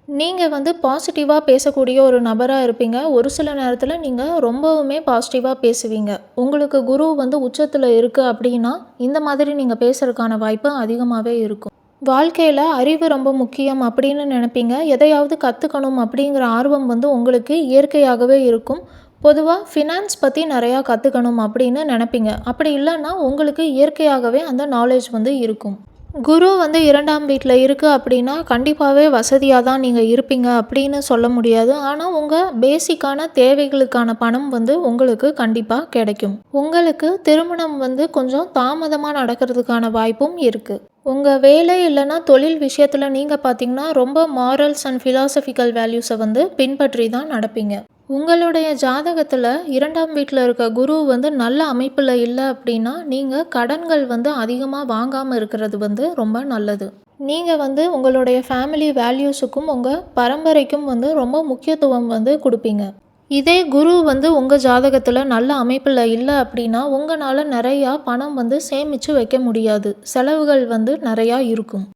நீங்க வந்து பாசிட்டிவா பேசக்கூடிய ஒரு நபரா இருப்பீங்க. ஒரு சில நேரத்தில நீங்க ரொம்பவுமே பாசிட்டிவா பேசுவீங்க. உங்களுக்கு குரு வந்து உச்சத்தில இருக்கு அப்டின்னா, இந்த மாதிரி நீங்க பேசுறதுக்கான வாய்ப்பு அதிகமாவே இருக்கும். வாழ்க்கையில அறிவு ரொம்ப முக்கியம் அப்படின்னு நினைப்பீங்க. எதையாவது கத்துக்கணும் அப்படிங்கிற ஆர்வம் வந்து உங்களுக்கு இயற்கையாகவே இருக்கும். பொதுவா ஃபினான்ஸ் பத்தி நெறையா கத்துக்கணும் அப்படின்னு நெனைப்பீங்க. அப்படி இல்லன்னா, உங்களுக்கு இயற்கையாகவே அந்த நாலேட்ஜ் வந்து இருக்கும். குரு வந்து 2ஆம் வீட்ல இருக்கு அப்படின்னா, கண்டிப்பாவே வசதியா தான் நீங்க இருப்பீங்க அப்படின்னு சொல்ல முடியாது. ஆனா, உங்க பேசிக்கான தேவைகளுக்கான பணம் வந்து உங்களுக்கு கண்டிப்பா கிடைக்கும். உங்களுக்கு திருமணம் வந்து கொஞ்சம் தாமதமா நடக்கிறதுக்கான வாய்ப்பும் இருக்கு. உங்க வேலை இல்லன்னா தொழில் விஷயத்துல நீங்க பார்த்தீங்கன்னா, ரொம்ப மாரல்ஸ் அண்ட் பிலாசபிக்கல் வேல்யூஸ வந்து பின்பற்றி தான் நடப்பீங்க. உங்களுடைய ஜாதகத்துல 2ஆம் வீட்ல இருக்க குரு வந்து நல்ல அமைப்புல இல்ல அப்படின்னா, நீங்க கடன்கள் வந்து அதிகமா வாங்காம இருக்கிறது வந்து ரொம்ப நல்லது. நீங்க வந்து உங்களுடைய ஃபேமிலி வேல்யூஸுக்கும், உங்க பரம்பரைக்கும் வந்து ரொம்ப முக்கியத்துவம் வந்து குடுப்பீங்க. இதே குரு வந்து உங்க ஜாதகத்துல நல்ல அமைப்புல இல்ல அப்படின்னா, உங்கனால நெறையா பணம் வந்து சேமிச்சு வைக்க முடியாது. செலவுகள் வந்து நெறையா இருக்கும்.